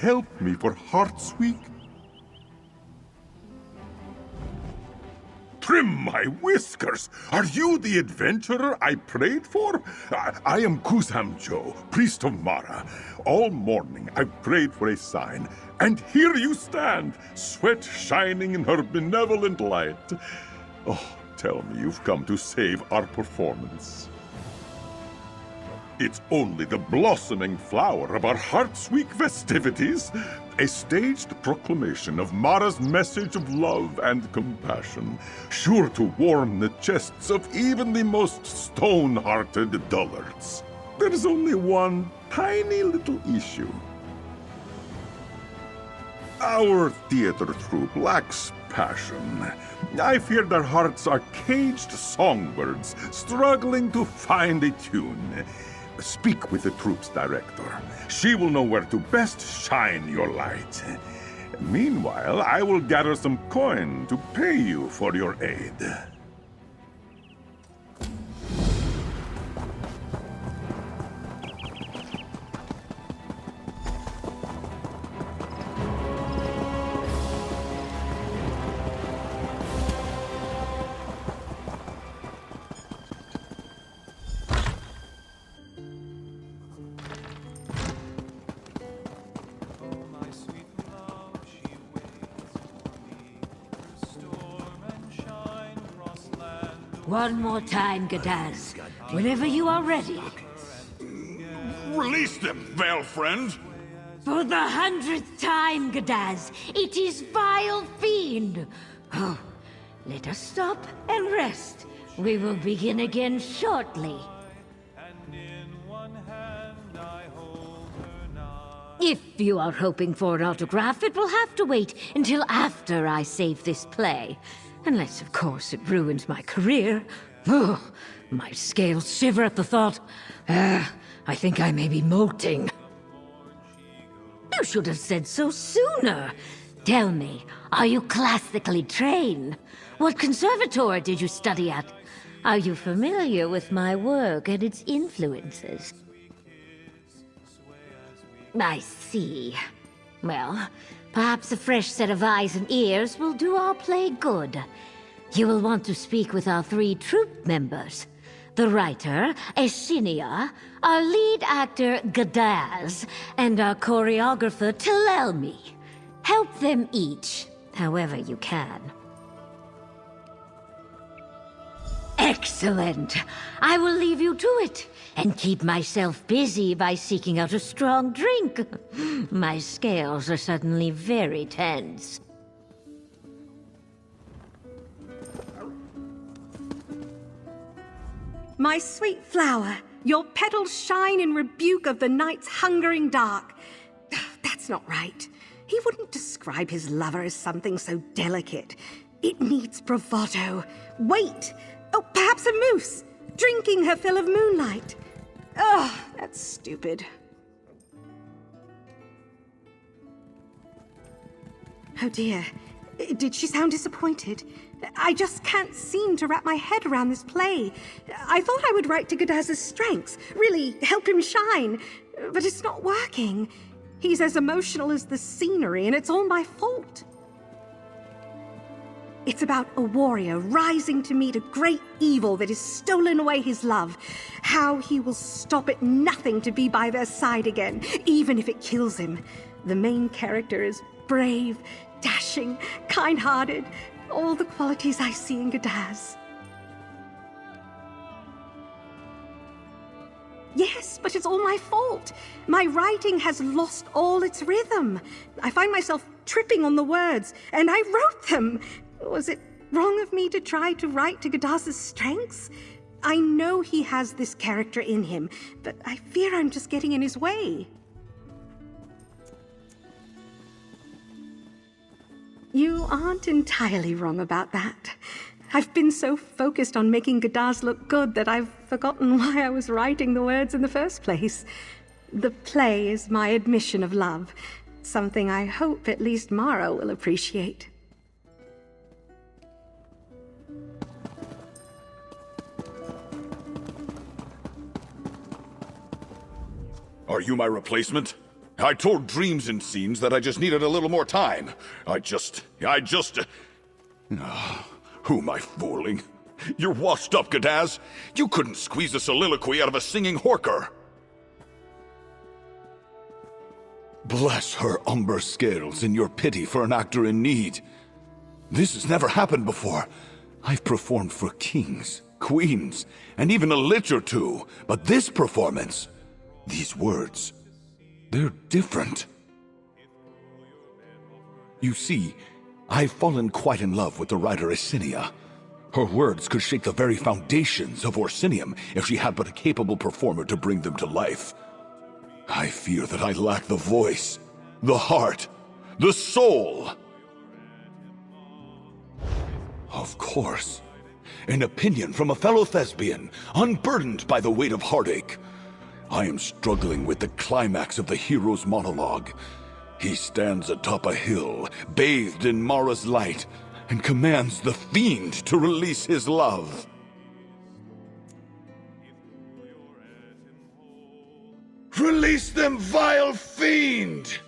help me for Heartsick? Trim my whiskers! Are you the adventurer I prayed for? I am Kuzamjo, priest of Mara. All morning I've prayed for a sign, and here you stand, sweat shining in her benevolent light. Oh, tell me you've come to save our performance. It's only the blossoming flower of our Heartsick festivities, a staged proclamation of Mara's message of love and compassion, sure to warm the chests of even the most stone-hearted dullards. There's only one tiny little issue. Our theater troupe lacks passion. I fear their hearts are caged songbirds, struggling to find a tune. Speak with the troupe's director. She will know where to best shine your light. Meanwhile, I will gather some coin to pay you for your aid. One more time, Gadaz. Whenever you are ready. Release them, Veil Friend! For the 100th time, Gadaz, it is vile fiend! Oh, let us stop and rest. We will begin again shortly. If you are hoping for an autograph, it will have to wait until after I save this play. Unless, of course, it ruins my career. Oh, my scales shiver at the thought. I think I may be molting. You should have said so sooner. Tell me, are you classically trained? What conservatory did you study at? Are you familiar with my work and its influences? I see. Well, perhaps a fresh set of eyes and ears will do our play good. You will want to speak with our 3 troupe members. The writer, Eshinia, our lead actor, Gadaz, and our choreographer, Telelmi. Help them each, however you can. Excellent! I will leave you to it, and keep myself busy by seeking out a strong drink. My scales are suddenly very tense. My sweet flower, your petals shine in rebuke of the night's hungering dark. That's not right. He wouldn't describe his lover as something so delicate. It needs bravado. Wait! Oh, perhaps a moose, drinking her fill of moonlight. Oh, that's stupid. Oh dear, did she sound disappointed? I just can't seem to wrap my head around this play. I thought I would write to Gadaz's strengths, really help him shine, but it's not working. He's as emotional as the scenery, and it's all my fault. It's about a warrior rising to meet a great evil that has stolen away his love. How he will stop at nothing to be by their side again, even if it kills him. The main character is brave, dashing, kind-hearted, all the qualities I see in Gadaz. Yes, but it's all my fault. My writing has lost all its rhythm. I find myself tripping on the words, and I wrote them. Was it wrong of me to try to write to Gadaz's strengths? I know he has this character in him, but I fear I'm just getting in his way. You aren't entirely wrong about that. I've been so focused on making Gadaz look good that I've forgotten why I was writing the words in the first place. The play is my admission of love, something I hope at least Mara will appreciate. Are you my replacement? I told Dreams and Scenes that I just needed a little more time. Who am I fooling? You're washed up, Gadaz. You couldn't squeeze a soliloquy out of a singing horker. Bless her umber scales in your pity for an actor in need. This has never happened before. I've performed for kings, queens, and even a lich or two, but this performance, these words, they're different. You see, I've fallen quite in love with the writer Isinia. Her words could shake the very foundations of Orsinium if she had but a capable performer to bring them to life. I fear that I lack the voice, the heart, the soul. Of course. An opinion from a fellow thespian, unburdened by the weight of heartache. I am struggling with the climax of the hero's monologue. He stands atop a hill, bathed in Mara's light, and commands the fiend to release his love. Release them, vile fiend!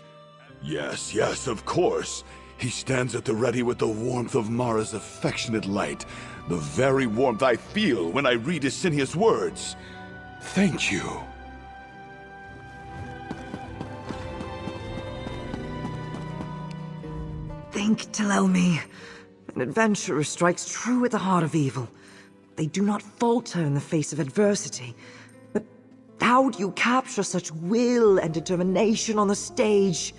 Yes, yes, of course. He stands at the ready with the warmth of Mara's affectionate light, the very warmth I feel when I read Isinia's words. Thank you. Think, Telelmi. An adventurer strikes true at the heart of evil. They do not falter in the face of adversity. But how do you capture such will and determination on the stage?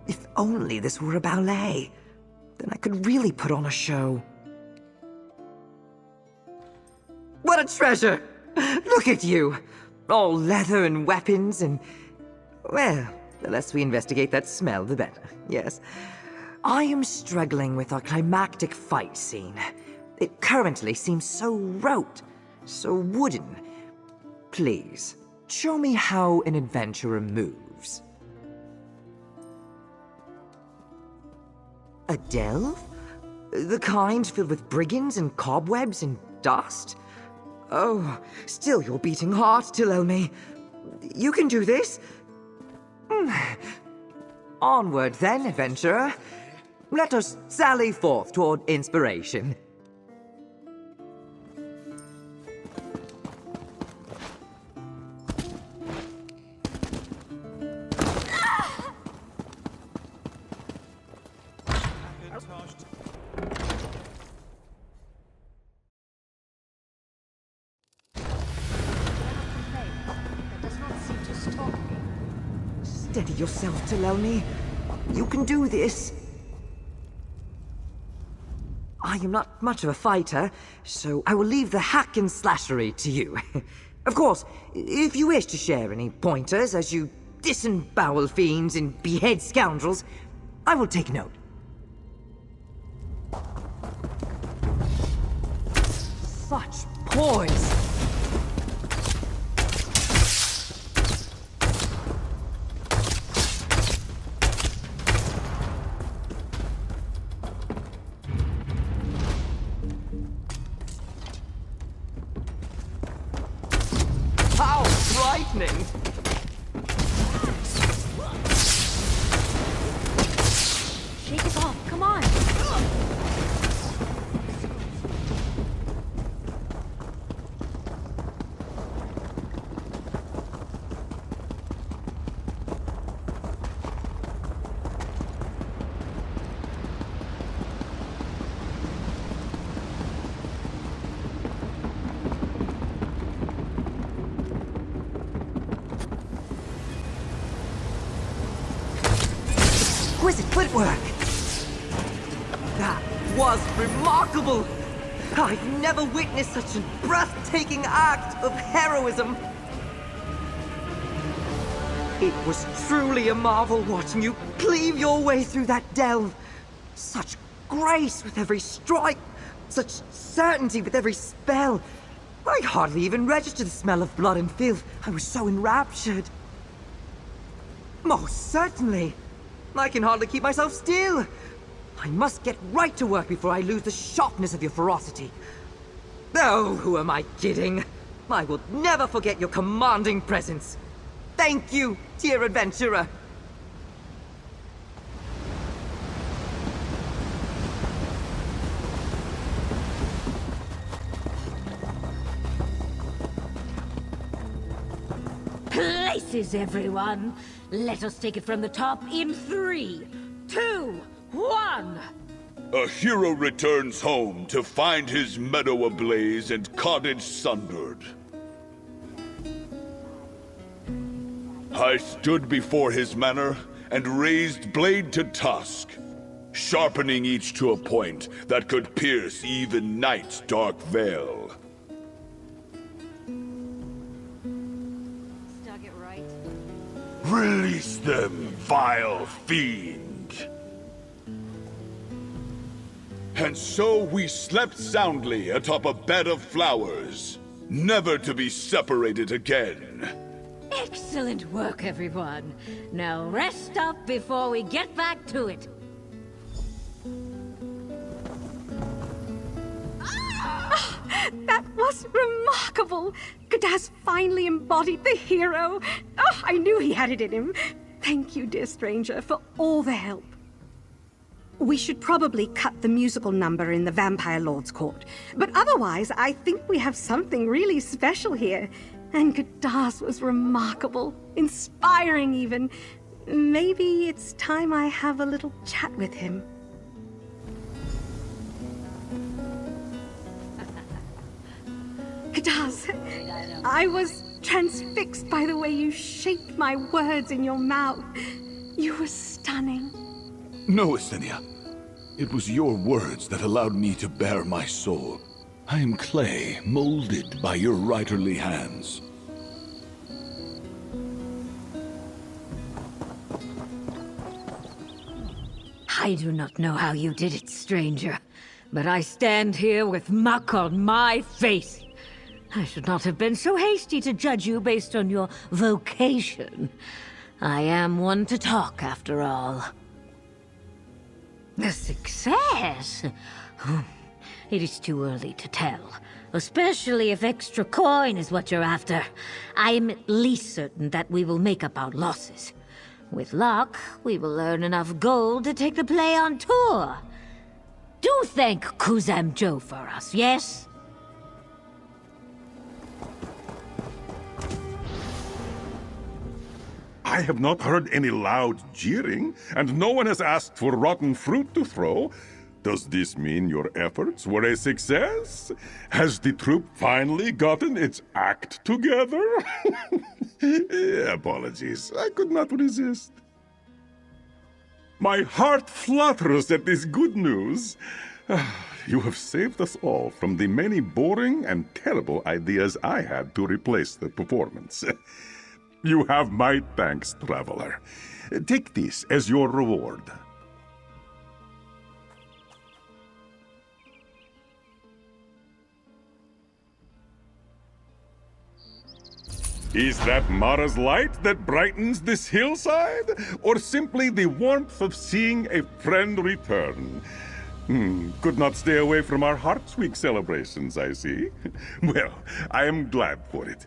If only this were a ballet, then I could really put on a show. What a treasure! Look at you! All leather and weapons and... Well, the less we investigate that smell, the better, yes. I am struggling with our climactic fight scene. It currently seems so rote, so wooden. Please, show me how an adventurer moves. A delve? The kind filled with brigands and cobwebs and dust? Oh, still your beating heart, Telelmi. You can do this. Onward then, adventurer. Let us sally forth toward inspiration. Steady yourself, Telelmi. You can do this. I am not much of a fighter, so I will leave the hack and slashery to you. Of course, if you wish to share any pointers as you disembowel fiends and behead scoundrels, I will take note. Such poise! How frightening! Shake it off, come on! Exquisite footwork! That was remarkable! I've never witnessed such a breathtaking act of heroism! It was truly a marvel watching you cleave your way through that delve. Such grace with every strike, such certainty with every spell. I hardly even registered the smell of blood and filth. I was so enraptured. Most certainly. I can hardly keep myself still. I must get right to work before I lose the sharpness of your ferocity. Oh, who am I kidding? I will never forget your commanding presence. Thank you, dear adventurer. Places, everyone! Let us take it from the top in 3, 2, 1! A hero returns home to find his meadow ablaze and cottage sunbird. I stood before his manor and raised blade to tusk, sharpening each to a point that could pierce even night's dark veil. Stuck it right. Release them, vile fiend! And so we slept soundly atop a bed of flowers, never to be separated again. Excellent work, everyone. Now rest up before we get back to it. That was remarkable! Gadaz finally embodied the hero. Oh, I knew he had it in him. Thank you, dear stranger, for all the help. We should probably cut the musical number in the Vampire Lord's Court. But otherwise, I think we have something really special here. And Gadaz was remarkable, inspiring even. Maybe it's time I have a little chat with him. Gadaz, I was transfixed by the way you shaped my words in your mouth. You were stunning. No, Asenia. It was your words that allowed me to bear my soul. I am clay, molded by your writerly hands. I do not know how you did it, stranger, but I stand here with muck on my face. I should not have been so hasty to judge you based on your vocation. I am one to talk, after all. The success? It is too early to tell, especially if extra coin is what you're after. I am at least certain that we will make up our losses. With luck, we will earn enough gold to take the play on tour. Do thank Kuzam Joe for us, yes? I have not heard any loud jeering, and no one has asked for rotten fruit to throw. Does this mean your efforts were a success? Has the troupe finally gotten its act together? Apologies, I could not resist. My heart flutters at this good news. You have saved us all from the many boring and terrible ideas I had to replace the performance. You have my thanks, traveler. Take this as your reward. Is that Mara's light that brightens this hillside? Or simply the warmth of seeing a friend return? Could not stay away from our Hearts Week celebrations, I see. Well, I am glad for it.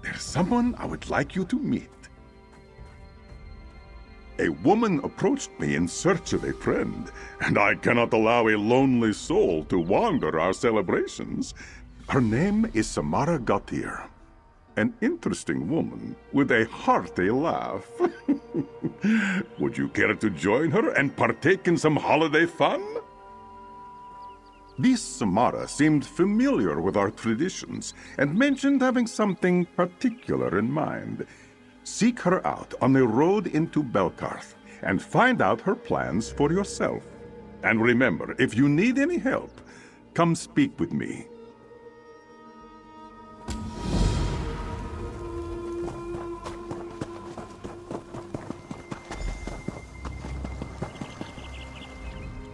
There's someone I would like you to meet. A woman approached me in search of a friend, and I cannot allow a lonely soul to wander our celebrations. Her name is Samara Gautier. An interesting woman with a hearty laugh. Would you care to join her and partake in some holiday fun? This Samara seemed familiar with our traditions and mentioned having something particular in mind. Seek her out on the road into Belkarth and find out her plans for yourself. And remember, if you need any help, come speak with me.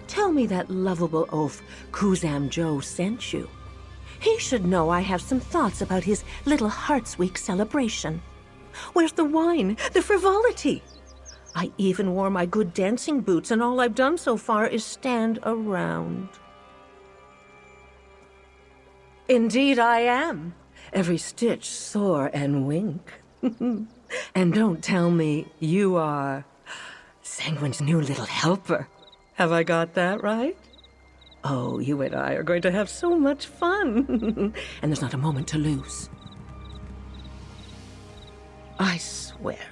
Tell me that lovable oaf Kuzam Joe sent you. He should know I have some thoughts about his little Hearts Week celebration. Where's the wine? The frivolity? I even wore my good dancing boots, and all I've done so far is stand around. Indeed I am. Every stitch sore and wink. And don't tell me you are Sanguine's new little helper. Have I got that right? Oh, you and I are going to have so much fun. And there's not a moment to lose. I swear,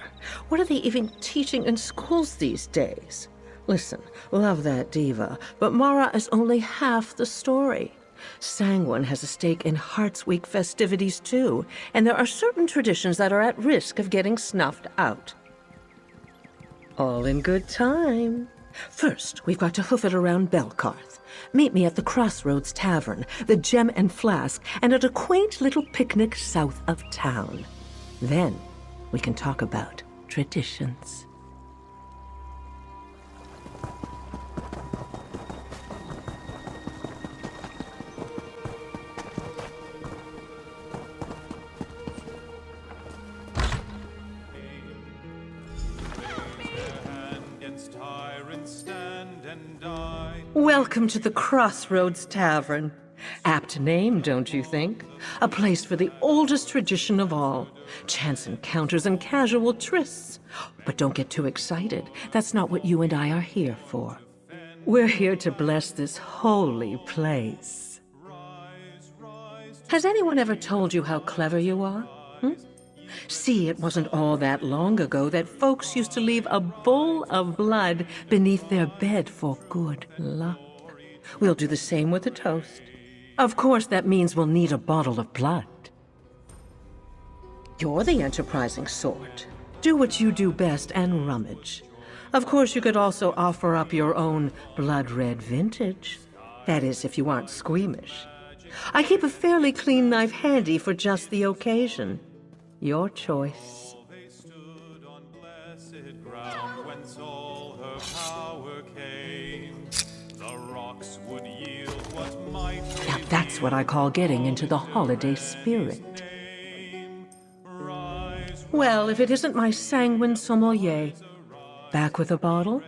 what are they even teaching in schools these days? Listen, love that diva, but Mara is only half the story. Sanguine has a stake in Hearts Week festivities too, and there are certain traditions that are at risk of getting snuffed out. All in good time. First, we've got to hoof it around Belcarth. Meet me at the Crossroads Tavern, the Gem and Flask, and at a quaint little picnic south of town. Then, we can talk about traditions. Welcome to the Crossroads Tavern. Apt name, don't you think? A place for the oldest tradition of all. Chance encounters and casual trysts. But don't get too excited. That's not what you and I are here for. We're here to bless this holy place. Has anyone ever told you how clever you are? See, it wasn't all that long ago that folks used to leave a bowl of blood beneath their bed for good luck. We'll do the same with a toast. Of course, that means we'll need a bottle of blood. You're the enterprising sort. Do what you do best and rummage. Of course, you could also offer up your own blood-red vintage. That is, if you aren't squeamish. I keep a fairly clean knife handy for just the occasion. Your choice. Now that's what I call getting into the holiday spirit. Well, if it isn't my sanguine sommelier. Back with a bottle?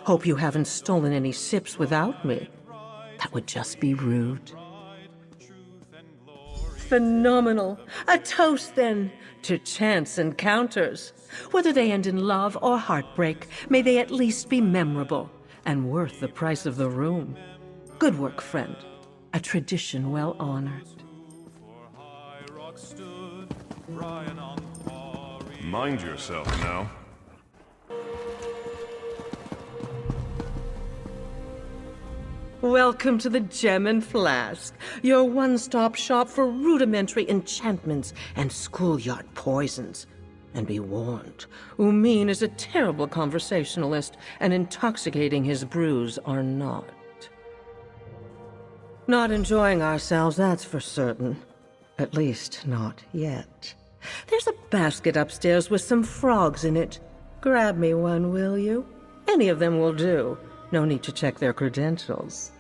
Hope you haven't stolen any sips without me. That would just be rude. Phenomenal. A toast, then, to chance encounters. Whether they end in love or heartbreak, may they at least be memorable and worth the price of the room. Good work, friend. A tradition well honored. Mind yourself now. Welcome to the Gem and Flask, your one-stop shop for rudimentary enchantments and schoolyard poisons. And be warned, Umin is a terrible conversationalist, and intoxicating his brews are not. Not enjoying ourselves, that's for certain. At least, not yet. There's a basket upstairs with some frogs in it. Grab me one, will you? Any of them will do. No need to check their credentials.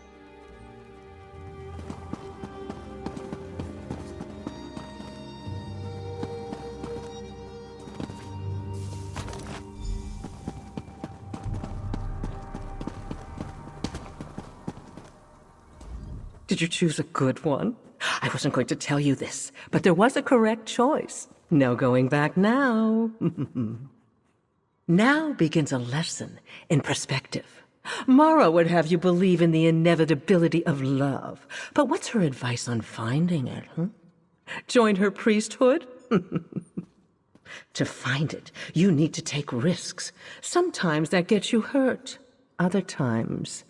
Did you choose a good one? I wasn't going to tell you this, but there was a correct choice. No going back now. Now begins a lesson in perspective. Mara would have you believe in the inevitability of love. But what's her advice on finding it, Join her priesthood? To find it, you need to take risks. Sometimes that gets you hurt. Other times,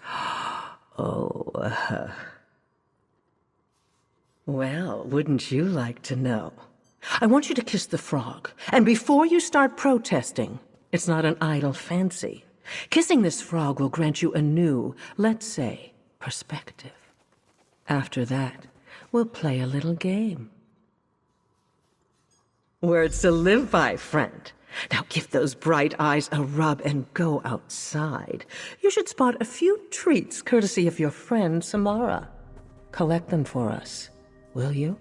well, wouldn't you like to know? I want you to kiss the frog. And before you start protesting, it's not an idle fancy. Kissing this frog will grant you a new, let's say, perspective. After that, we'll play a little game. Words to live by, friend. Now give those bright eyes a rub and go outside. You should spot a few treats courtesy of your friend Samara. Collect them for us, will you?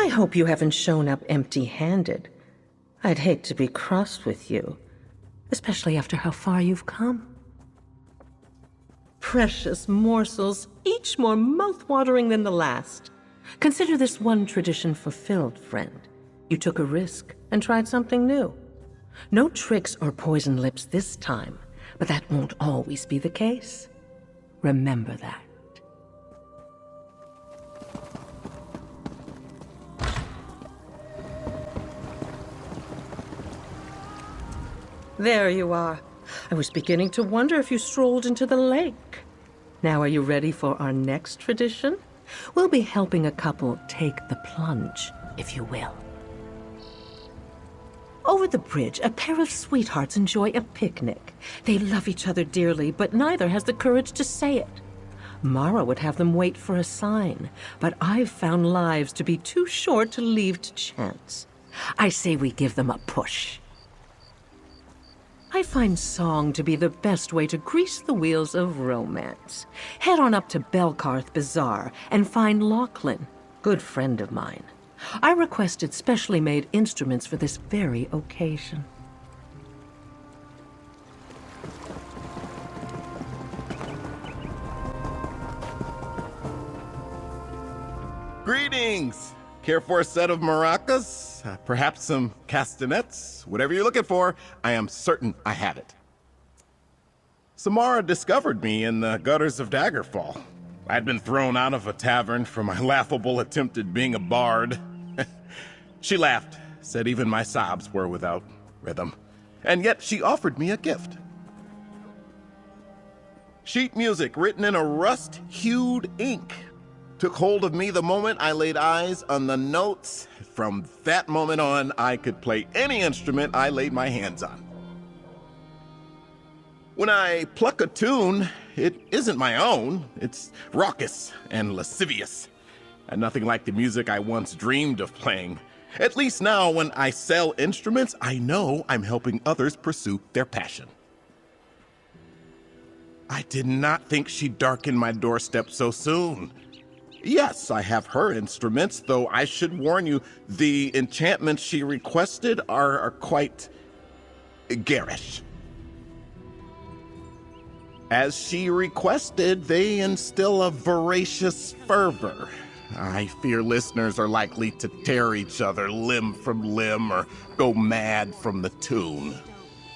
I hope you haven't shown up empty-handed. I'd hate to be cross with you, especially after how far you've come. Precious morsels, each more mouth-watering than the last. Consider this one tradition fulfilled, friend. You took a risk and tried something new. No tricks or poison lips this time, but that won't always be the case. Remember that. There you are. I was beginning to wonder if you strolled into the lake. Now are you ready for our next tradition? We'll be helping a couple take the plunge, if you will. Over the bridge, a pair of sweethearts enjoy a picnic. They love each other dearly, but neither has the courage to say it. Mara would have them wait for a sign, but I've found lives to be too short to leave to chance. I say we give them a push. I find song to be the best way to grease the wheels of romance. Head on up to Belcarth Bazaar and find Lachlan, good friend of mine. I requested specially made instruments for this very occasion. Greetings! Care for a set of maracas? Perhaps some castanets? Whatever you're looking for, I am certain I have it. Samara discovered me in the gutters of Daggerfall. I'd been thrown out of a tavern for my laughable attempt at being a bard. She laughed, said even my sobs were without rhythm, and yet she offered me a gift. Sheet music written in a rust-hued ink. Took hold of me the moment I laid eyes on the notes. From that moment on, I could play any instrument I laid my hands on. When I pluck a tune, it isn't my own. It's raucous and lascivious, and nothing like the music I once dreamed of playing. At least now, when I sell instruments, I know I'm helping others pursue their passion. I did not think she'd darken my doorstep so soon. Yes, I have her instruments, though I should warn you, the enchantments she requested are quite garish. As she requested, they instill a voracious fervor. I fear listeners are likely to tear each other limb from limb or go mad from the tune.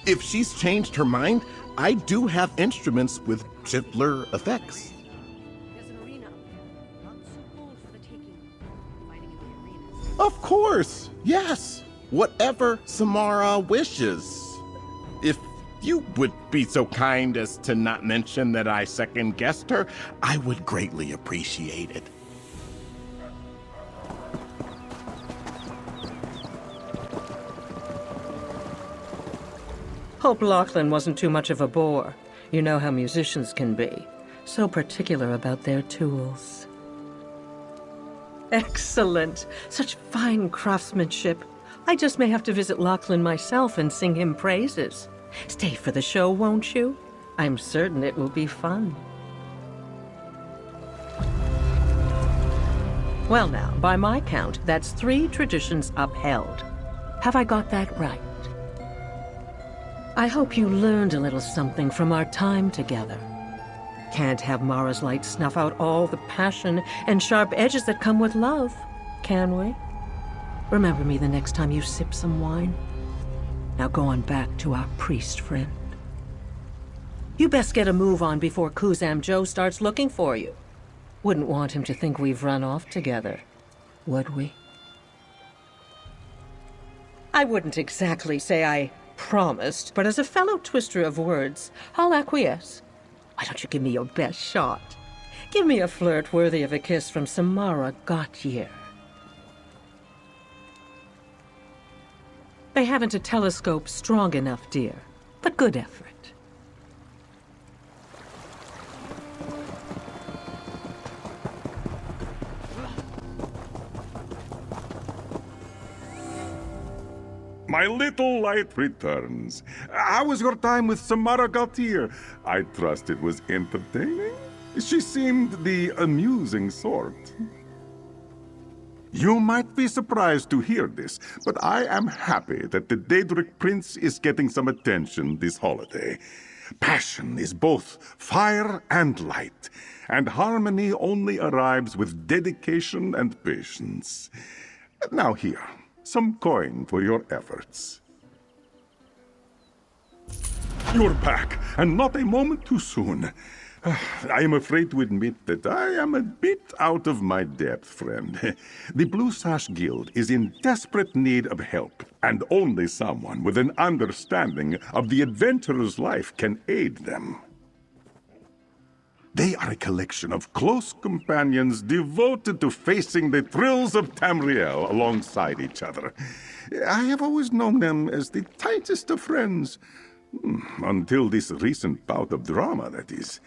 If she's changed her mind, I do have instruments with gentler effects. Of course, yes. Whatever Samara wishes. If you would be so kind as to not mention that I second-guessed her, I would greatly appreciate it. Hope Lachlan wasn't too much of a bore. You know how musicians can be. So particular about their tools. Excellent. Such fine craftsmanship. I just may have to visit Lachlan myself and sing him praises. Stay for the show, won't you? I'm certain it will be fun. Well now, by my count, that's 3 traditions upheld. Have I got that right? I hope you learned a little something from our time together. Can't have Mara's light snuff out all the passion and sharp edges that come with love, can we? Remember me the next time you sip some wine. Now go on back to our priest friend. You best get a move on before Kuzam Joe starts looking for you. Wouldn't want him to think we've run off together, would we? I wouldn't exactly say I promised, but as a fellow twister of words, I'll acquiesce. Why don't you give me your best shot? Give me a flirt worthy of a kiss from Samara Gautier. They haven't a telescope strong enough, dear, but good effort. My little light returns. How was your time with Samara Gautier? I trust it was entertaining? She seemed the amusing sort. You might be surprised to hear this, but I am happy that the Daedric Prince is getting some attention this holiday. Passion is both fire and light, and harmony only arrives with dedication and patience. Now here, some coin for your efforts. You're back, and not a moment too soon. I am afraid to admit that I am a bit out of my depth, friend. The Blue Sash Guild is in desperate need of help, and only someone with an understanding of the adventurer's life can aid them. They are a collection of close companions devoted to facing the thrills of Tamriel alongside each other. I have always known them as the tightest of friends. Until this recent bout of drama, that is.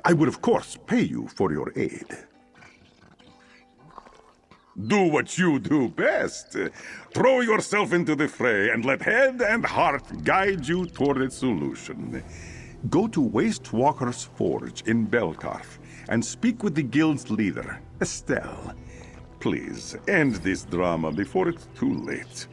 I would, of course, pay you for your aid. Do what you do best. Throw yourself into the fray and let head and heart guide you toward a solution. Go to Waste Walker's Forge in Belkarth and speak with the guild's leader, Estelle. Please, end this drama before it's too late.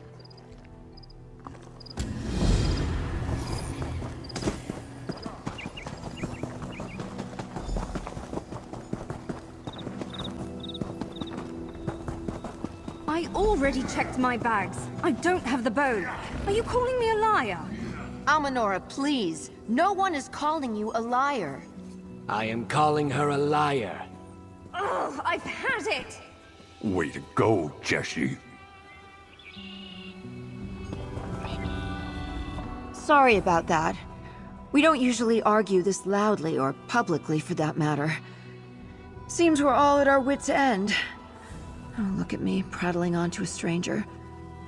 I already checked my bags. I don't have the bow. Are you calling me a liar? Almanora, please. No one is calling you a liar. I am calling her a liar. Ugh, I've had it! Way to go, Jessie. Sorry about that. We don't usually argue this loudly, or publicly for that matter. Seems we're all at our wits' end. Oh, look at me, prattling on to a stranger.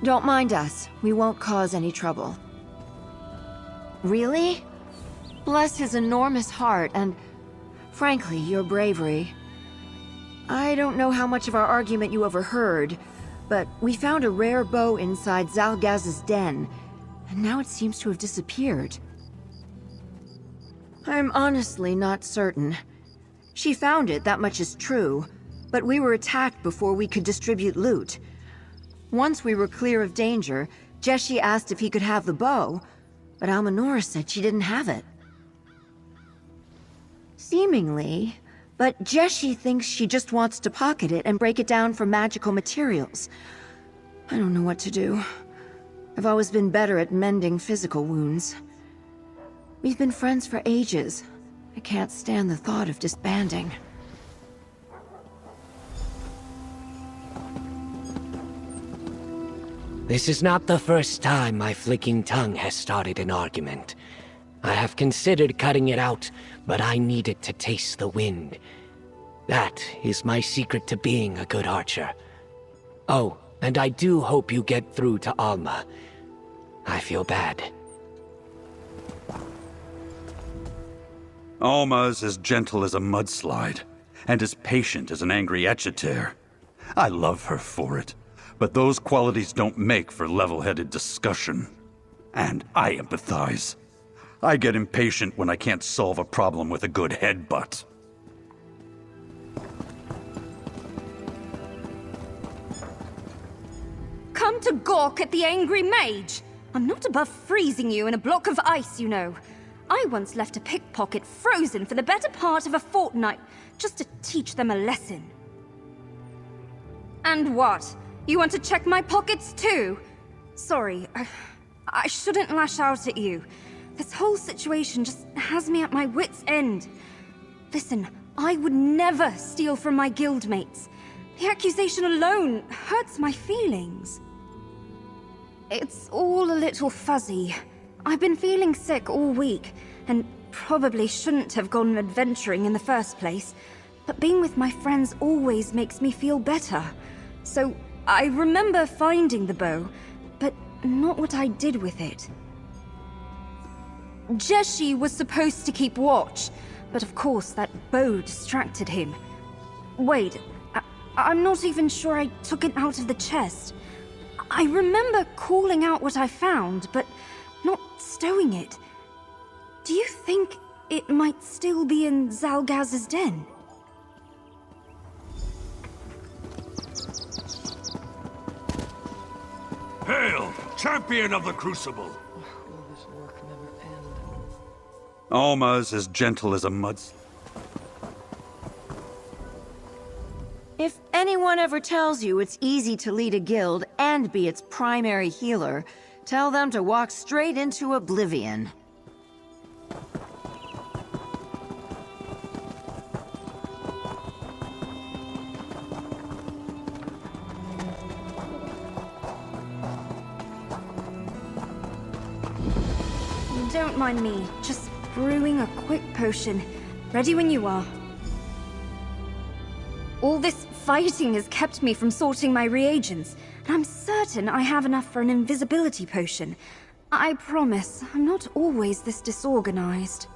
Don't mind us. We won't cause any trouble. Really? Bless his enormous heart, and frankly, your bravery. I don't know how much of our argument you overheard, but we found a rare bow inside Zalgaz's den, and now it seems to have disappeared. I'm honestly not certain. She found it, that much is true, but we were attacked before we could distribute loot. Once we were clear of danger, Jessie asked if he could have the bow, but Almanora said she didn't have it. Seemingly, but Jessie thinks she just wants to pocket it and break it down for magical materials. I don't know what to do. I've always been better at mending physical wounds. We've been friends for ages. I can't stand the thought of disbanding. This is not the first time my flicking tongue has started an argument. I have considered cutting it out, but I needed to taste the wind. That is my secret to being a good archer. Oh, and I do hope you get through to Alma. I feel bad. Alma's as gentle as a mudslide, and as patient as an angry Etcheter. I love her for it, but those qualities don't make for level-headed discussion. And I empathize. I get impatient when I can't solve a problem with a good headbutt. Come to gawk at the angry mage! I'm not above freezing you in a block of ice, you know. I once left a pickpocket frozen for the better part of a fortnight, just to teach them a lesson. And what? You want to check my pockets too? Sorry, I shouldn't lash out at you. This whole situation just has me at my wit's end. Listen, I would never steal from my guildmates. The accusation alone hurts my feelings. It's all a little fuzzy. I've been feeling sick all week, and probably shouldn't have gone adventuring in the first place. But being with my friends always makes me feel better. So I remember finding the bow, but not what I did with it. Jessie was supposed to keep watch, but of course that bow distracted him. Wait, I'm not even sure I took it out of the chest. I remember calling out what I found, but not stowing it. Do you think it might still be in Zalgaz's den? champion of the Crucible. Will this work never end? Alma's as gentle as a mudslide. If anyone ever tells you it's easy to lead a guild and be its primary healer, tell them to walk straight into oblivion. Don't mind me, just brewing a quick potion. Ready when you are. All this fighting has kept me from sorting my reagents, and I'm certain I have enough for an invisibility potion. I promise, I'm not always this disorganized.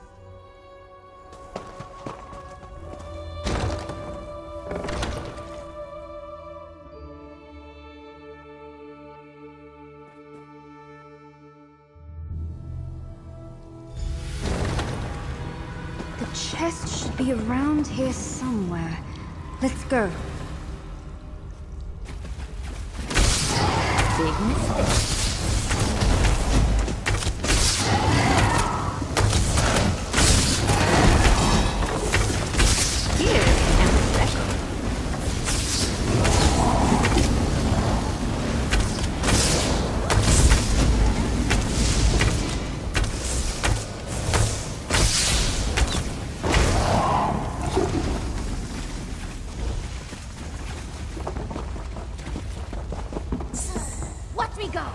The chest should be around here somewhere. Let's go. Big mistake. Watch me go!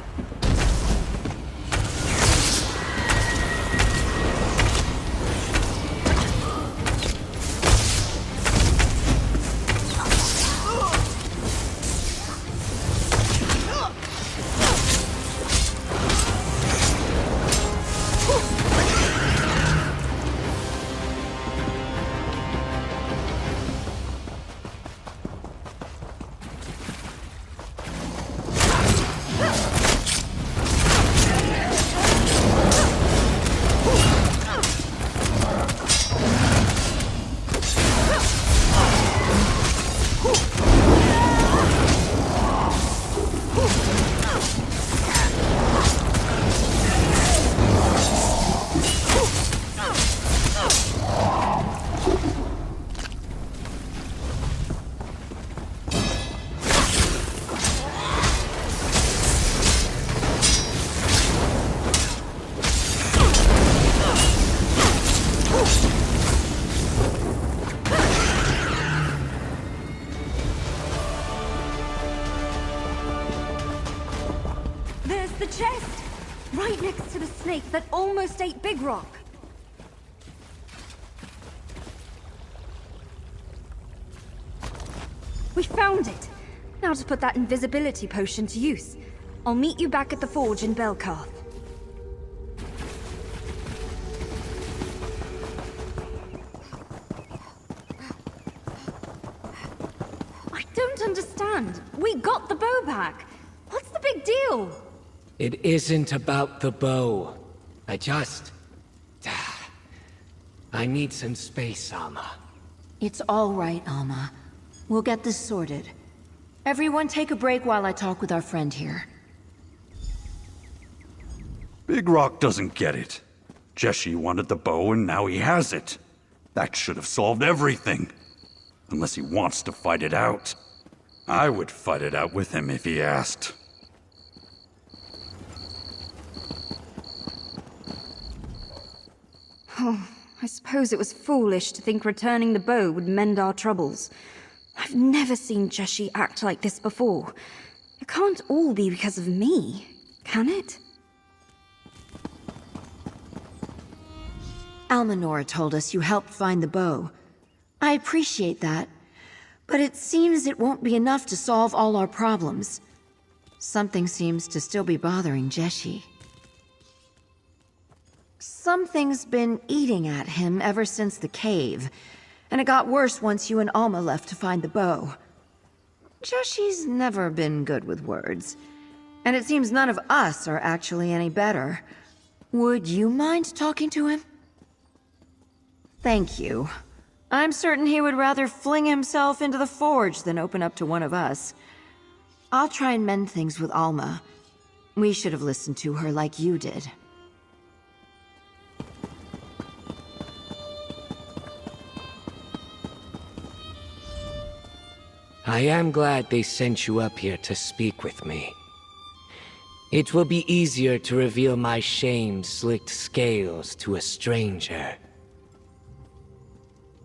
There's the chest! Right next to the snake that almost ate Big Rock. We found it! Now to put that invisibility potion to use. I'll meet you back at the forge in Belkarth. I don't understand. We got the bow back. What's the big deal? It isn't about the bow. I need some space, Alma. It's all right, Alma. We'll get this sorted. Everyone take a break while I talk with our friend here. Big Rock doesn't get it. Jeshi wanted the bow and now he has it. That should have solved everything. Unless he wants to fight it out. I would fight it out with him if he asked. Oh, I suppose it was foolish to think returning the bow would mend our troubles. I've never seen Jeshi act like this before. It can't all be because of me, can it? Almanor told us you helped find the bow. I appreciate that, but it seems it won't be enough to solve all our problems. Something seems to still be bothering Jeshi. Something's been eating at him ever since the cave, and it got worse once you and Alma left to find the bow. Jeshi's never been good with words, and it seems none of us are actually any better. Would you mind talking to him? Thank you. I'm certain he would rather fling himself into the forge than open up to one of us. I'll try and mend things with Alma. We should have listened to her like you did. I am glad they sent you up here to speak with me. It will be easier to reveal my shame-slicked scales to a stranger.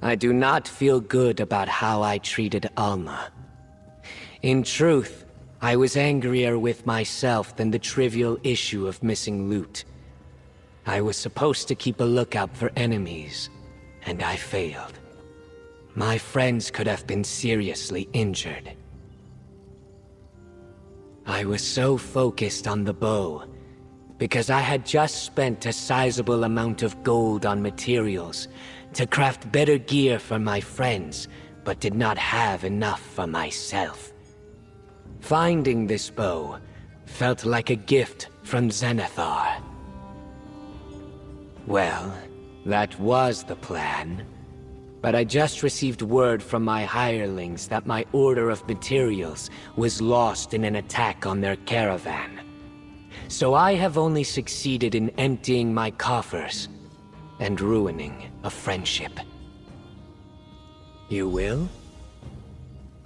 I do not feel good about how I treated Alma. In truth, I was angrier with myself than the trivial issue of missing loot. I was supposed to keep a lookout for enemies, and I failed. My friends could have been seriously injured. I was so focused on the bow, because I had just spent a sizable amount of gold on materials to craft better gear for my friends, but did not have enough for myself. Finding this bow felt like a gift from Zenithar. Well, that was the plan. But I just received word from my hirelings that my order of materials was lost in an attack on their caravan. So I have only succeeded in emptying my coffers and ruining a friendship. You will?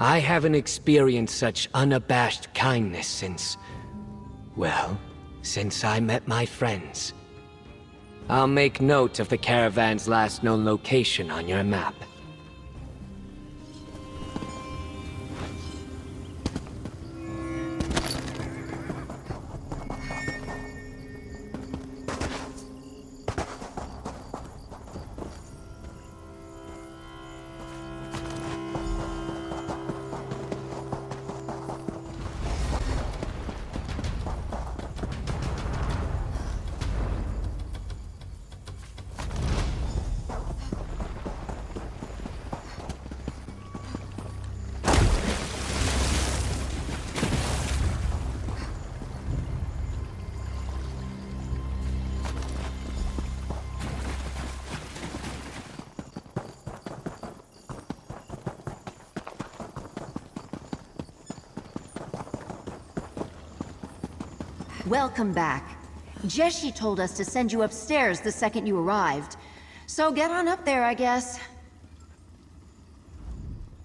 I haven't experienced such unabashed kindness since I met my friends. I'll make note of the caravan's last known location on your map. Welcome back. Jeshi told us to send you upstairs the second you arrived. So get on up there, I guess.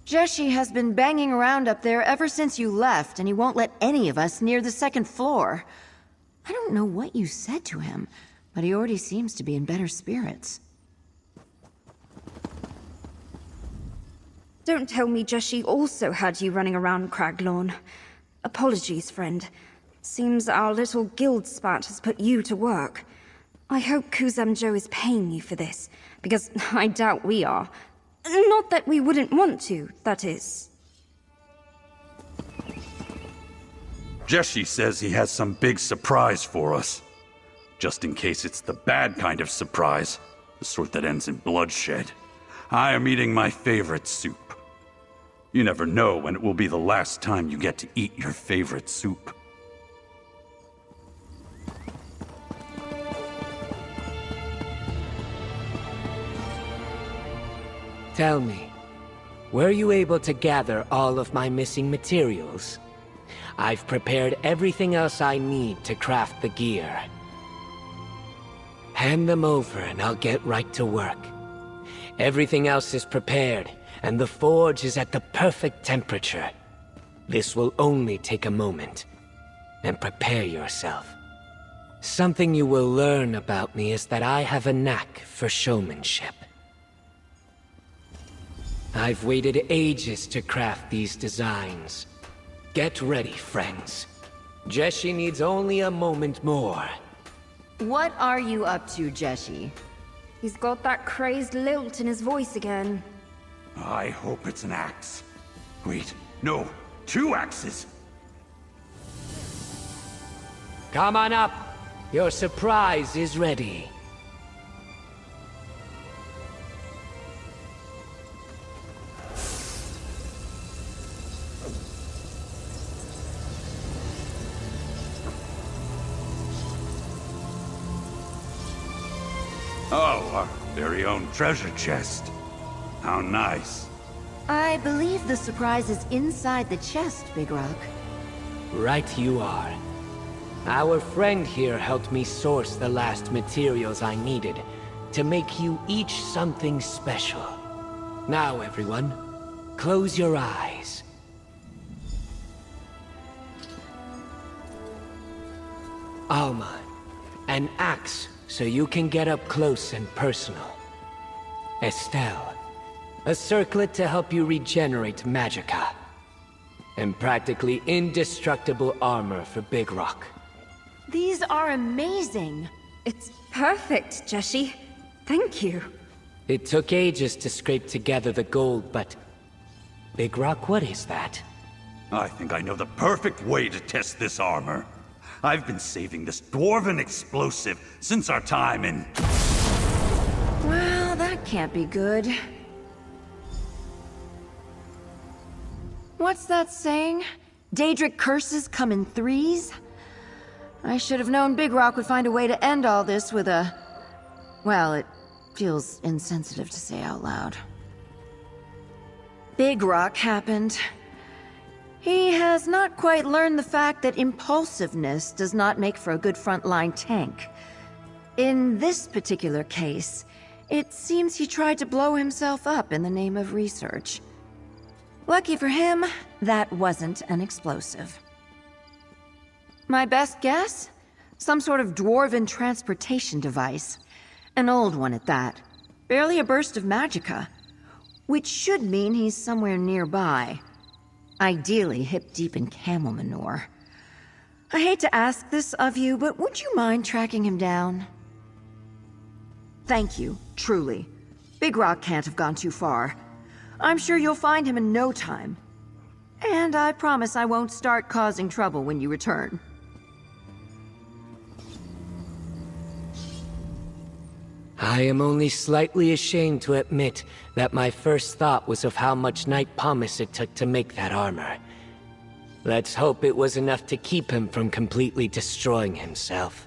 Jeshi has been banging around up there ever since you left, and he won't let any of us near the second floor. I don't know what you said to him, but he already seems to be in better spirits. Don't tell me Jeshi also had you running around Craglawn. Apologies, friend. Seems our little guild spat has put you to work. I hope Kuzam Joe is paying you for this, because I doubt we are. Not that we wouldn't want to, that is. Jeshi says he has some big surprise for us. Just in case it's the bad kind of surprise, the sort that ends in bloodshed. I am eating my favorite soup. You never know when it will be the last time you get to eat your favorite soup. Tell me, were you able to gather all of my missing materials? I've prepared everything else I need to craft the gear. Hand them over and I'll get right to work. Everything else is prepared, and the forge is at the perfect temperature. This will only take a moment. And prepare yourself. Something you will learn about me is that I have a knack for showmanship. I've waited ages to craft these designs. Get ready, friends. Jeshi needs only a moment more. What are you up to, Jeshi? He's got that crazed lilt in his voice again. I hope it's an axe. Wait, no, 2 axes! Come on up. Your surprise is ready. Oh, our very own treasure chest. How nice. I believe the surprise is inside the chest, Big Rock. Right you are. Our friend here helped me source the last materials I needed to make you each something special. Now, everyone, close your eyes. Alma, an axe so you can get up close and personal. Estelle, a circlet to help you regenerate magicka. And practically indestructible armor for Big Rock. These are amazing. It's perfect, Jeshi. Thank you. It took ages to scrape together the gold, but... Big Rock, what is that? I think I know the perfect way to test this armor. I've been saving this dwarven explosive since our time in... Well, that can't be good. What's that saying? Daedric curses come in threes? I should have known Big Rock would find a way to end all this with a... Well, it feels insensitive to say out loud. Big Rock happened. He has not quite learned the fact that impulsiveness does not make for a good frontline tank. In this particular case, it seems he tried to blow himself up in the name of research. Lucky for him, that wasn't an explosive. My best guess? Some sort of dwarven transportation device. An old one at that. Barely a burst of magicka. Which should mean he's somewhere nearby. Ideally hip-deep in camel manure. I hate to ask this of you, but would you mind tracking him down? Thank you, truly. Big Rock can't have gone too far. I'm sure you'll find him in no time. And I promise I won't start causing trouble when you return. I am only slightly ashamed to admit that my first thought was of how much night pumice it took to make that armor. Let's hope it was enough to keep him from completely destroying himself.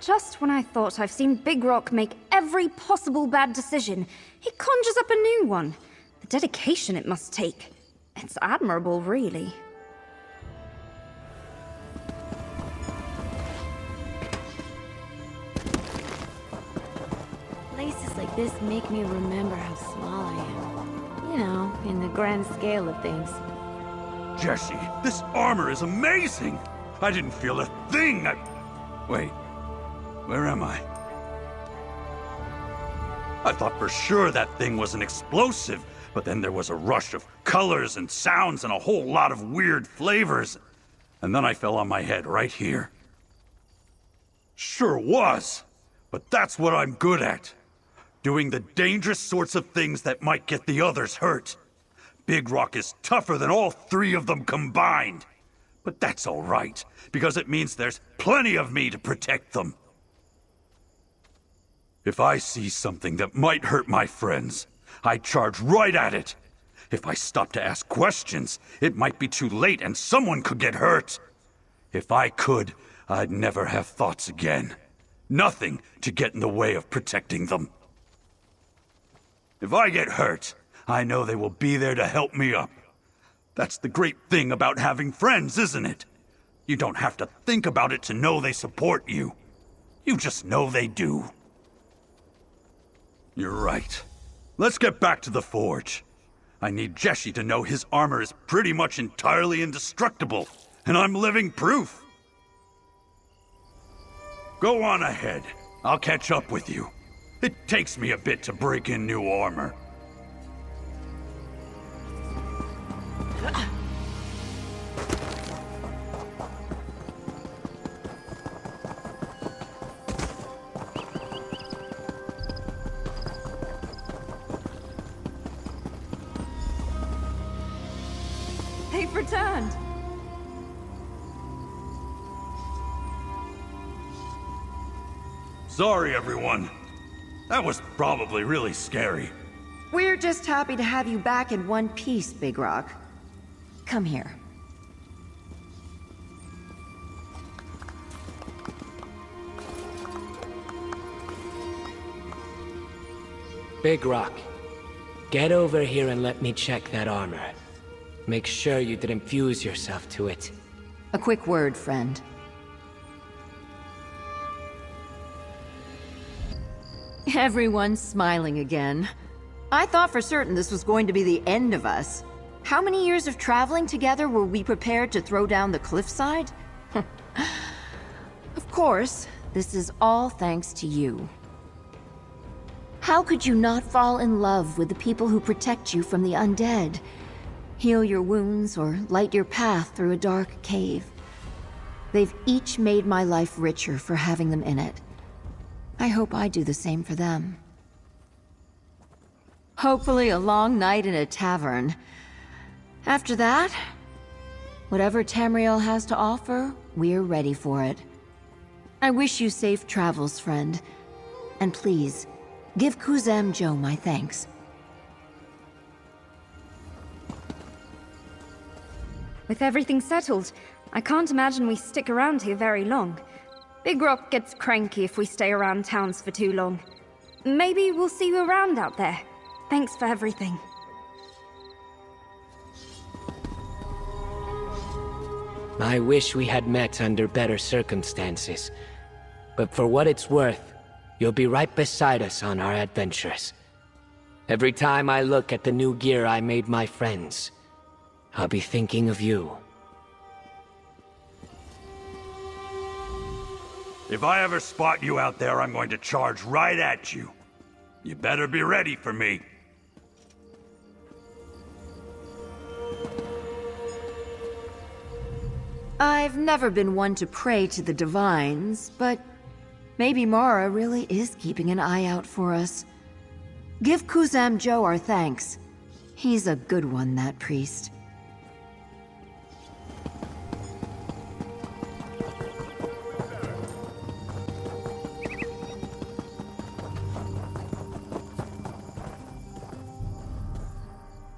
Just when I thought I've seen Big Rock make every possible bad decision, he conjures up a new one. The dedication it must take. It's admirable, really. Places like this make me remember how small I am. You know, in the grand scale of things. Jeshi, this armor is amazing! I didn't feel a thing! Wait, where am I? I thought for sure that thing was an explosive, but then there was a rush of colors and sounds and a whole lot of weird flavors. And then I fell on my head right here. Sure was, but that's what I'm good at. Doing the dangerous sorts of things that might get the others hurt. Big Rock is tougher than all three of them combined. But that's all right, because it means there's plenty of me to protect them. If I see something that might hurt my friends, I charge right at it. If I stop to ask questions, it might be too late and someone could get hurt. If I could, I'd never have thoughts again. Nothing to get in the way of protecting them. If I get hurt, I know they will be there to help me up. That's the great thing about having friends, isn't it? You don't have to think about it to know they support you. You just know they do. You're right. Let's get back to the forge. I need Jeshi to know his armor is pretty much entirely indestructible, and I'm living proof. Go on ahead. I'll catch up with you. It takes me a bit to break in new armor. They've returned. Sorry, everyone. That was probably really scary. We're just happy to have you back in one piece, Big Rock. Come here. Big Rock, get over here and let me check that armor. Make sure you didn't fuse yourself to it. A quick word, friend. Everyone's smiling again. I thought for certain this was going to be the end of us. How many years of traveling together were we prepared to throw down the cliffside? Of course, this is all thanks to you. How could you not fall in love with the people who protect you from the undead? Heal your wounds or light your path through a dark cave. They've each made my life richer for having them in it. I hope I do the same for them. Hopefully a long night in a tavern. After that, whatever Tamriel has to offer, we're ready for it. I wish you safe travels, friend. And please, give Kuzam Joe my thanks. With everything settled, I can't imagine we stick around here very long. Big Rock gets cranky if we stay around towns for too long. Maybe we'll see you around out there. Thanks for everything. I wish we had met under better circumstances. But for what it's worth, you'll be right beside us on our adventures. Every time I look at the new gear I made my friends, I'll be thinking of you. If I ever spot you out there, I'm going to charge right at you. You better be ready for me. I've never been one to pray to the divines, but maybe Mara really is keeping an eye out for us. Give Kuzam Joe our thanks. He's a good one, that priest.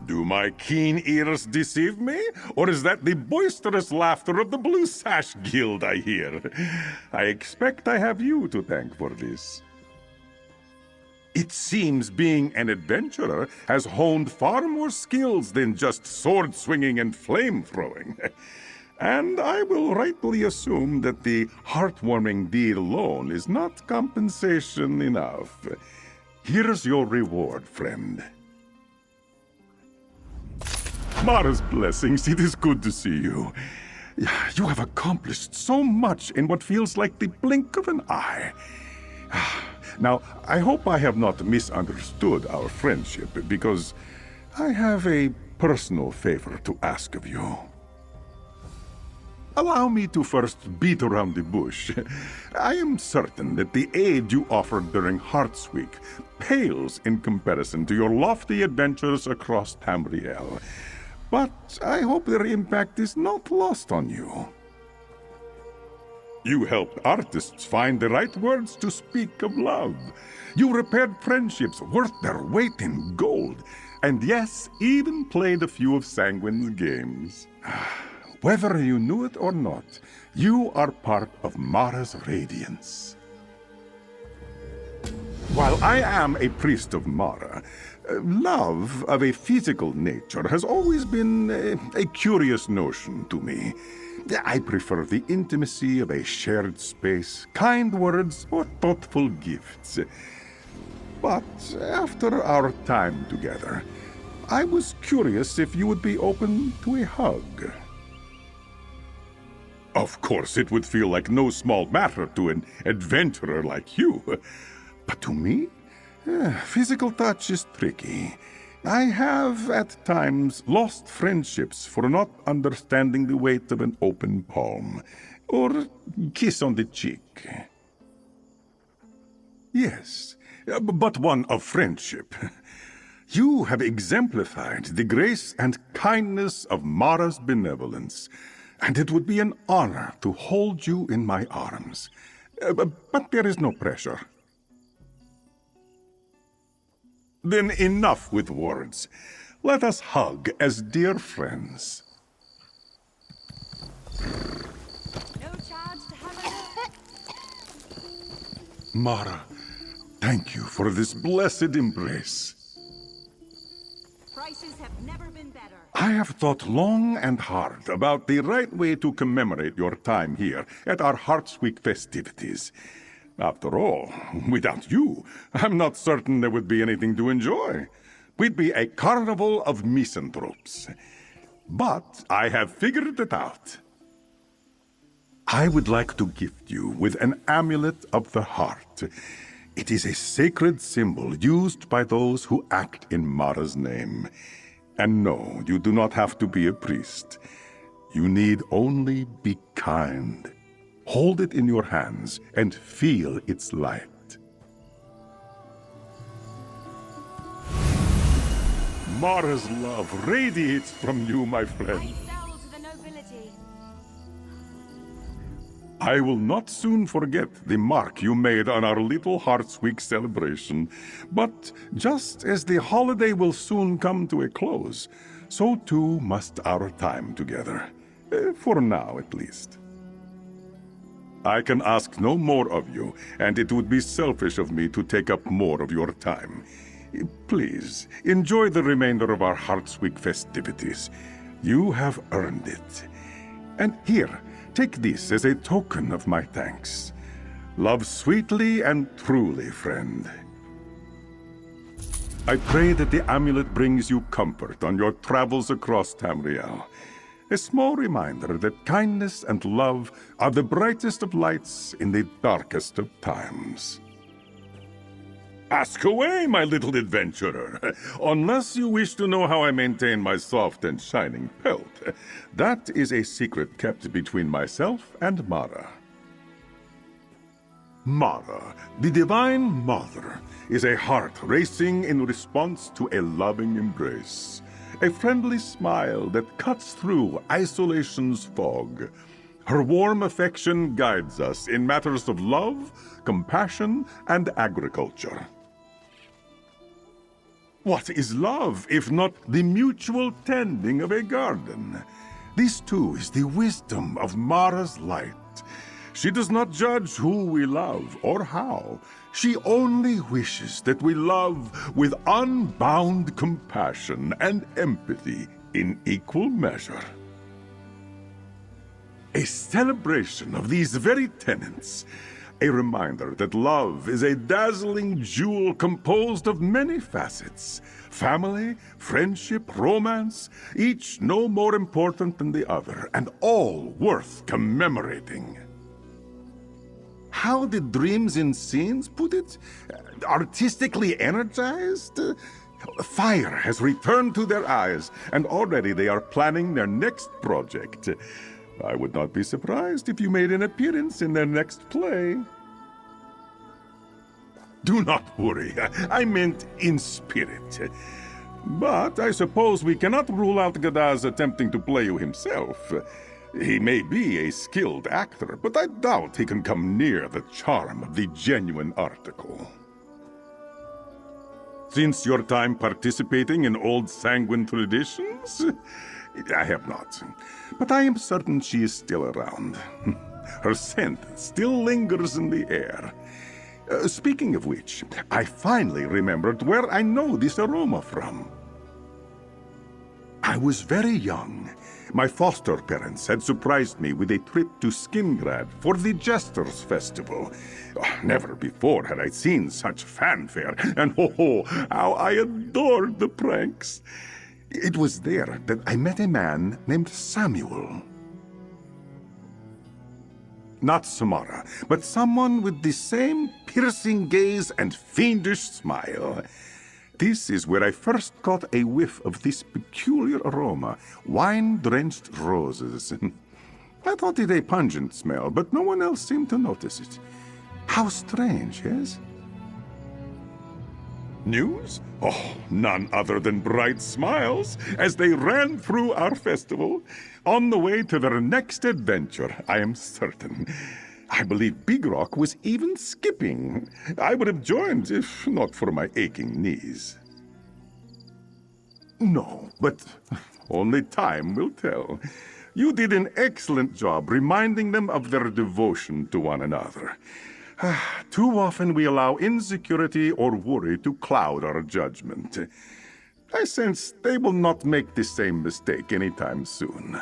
Do my keen ears deceive me? Or is that the boisterous laughter of the Blue Sash Guild I hear? I expect I have you to thank for this. It seems being an adventurer has honed far more skills than just sword-swinging and flame-throwing. And I will rightly assume that the heartwarming deed alone is not compensation enough. Here's your reward, friend. Mara's blessings, it is good to see you. You have accomplished so much in what feels like the blink of an eye. Now, I hope I have not misunderstood our friendship, because I have a personal favor to ask of you. Allow me to first beat around the bush. I am certain that the aid you offered during Heartsick pales in comparison to your lofty adventures across Tamriel. But I hope their impact is not lost on you. You helped artists find the right words to speak of love. You repaired friendships worth their weight in gold. And yes, even played a few of Sanguine's games. Whether you knew it or not, you are part of Mara's radiance. While I am a priest of Mara, love of a physical nature has always been a curious notion to me. I prefer the intimacy of a shared space, kind words, or thoughtful gifts. But after our time together, I was curious if you would be open to a hug. Of course, it would feel like no small matter to an adventurer like you. But to me, physical touch is tricky. I have, at times, lost friendships for not understanding the weight of an open palm, or kiss on the cheek. Yes, but one of friendship. You have exemplified the grace and kindness of Mara's benevolence, and it would be an honor to hold you in my arms. But there is no pressure. Then enough with words. Let us hug as dear friends. No charge to have Mara, thank you for this blessed embrace. Prices have never been better. I have thought long and hard about the right way to commemorate your time here at our Heartsick festivities. After all, without you, I'm not certain there would be anything to enjoy. We'd be a carnival of misanthropes. But I have figured it out. I would like to gift you with an amulet of the heart. It is a sacred symbol used by those who act in Mara's name. And no, you do not have to be a priest. You need only be kind. Hold it in your hands and feel its light. Mara's love radiates from you, my friend. I will not soon forget the mark you made on our little Heartsick celebration. But just as the holiday will soon come to a close, so too must our time together. For now, at least. I can ask no more of you, and it would be selfish of me to take up more of your time. Please, enjoy the remainder of our Heartsick festivities. You have earned it. And here, take this as a token of my thanks. Love sweetly and truly, friend. I pray that the amulet brings you comfort on your travels across Tamriel. A small reminder that kindness and love are the brightest of lights in the darkest of times. Ask away, my little adventurer, unless you wish to know how I maintain my soft and shining pelt. That is a secret kept between myself and Mara. Mara, the Divine Mother, is a heart racing in response to a loving embrace. A friendly smile that cuts through isolation's fog. Her warm affection guides us in matters of love, compassion, and agriculture. What is love, if not the mutual tending of a garden? This too is the wisdom of Mara's light. She does not judge who we love or how. She only wishes that we love with unbound compassion and empathy in equal measure. A celebration of these very tenets. A reminder that love is a dazzling jewel composed of many facets. Family, friendship, romance, each no more important than the other, and all worth commemorating. How did Dreams in Scenes put it? Artistically energized? Fire has returned to their eyes, and already they are planning their next project. I would not be surprised if you made an appearance in their next play. Do not worry, I meant in spirit. But I suppose we cannot rule out Gadaz attempting to play you himself. He may be a skilled actor, but I doubt he can come near the charm of the genuine article. Since your time participating in old sanguine traditions? I have not. But I am certain she is still around. Her scent still lingers in the air. Speaking of which, I finally remembered where I know this aroma from. I was very young. My foster parents had surprised me with a trip to Skingrad for the Jesters Festival. Never before had I seen such fanfare, and how I adored the pranks. It was there that I met a man named Samuel. Not Samara, but someone with the same piercing gaze and fiendish smile. This is where I first caught a whiff of this peculiar aroma, wine-drenched roses. I thought it a pungent smell, but no one else seemed to notice it. How strange, yes? News? Oh, none other than bright smiles as they ran through our festival, on the way to their next adventure, I am certain. I believe Big Rock was even skipping. I would have joined if not for my aching knees. No, but only time will tell. You did an excellent job reminding them of their devotion to one another. Too often we allow insecurity or worry to cloud our judgment. I sense they will not make the same mistake anytime soon.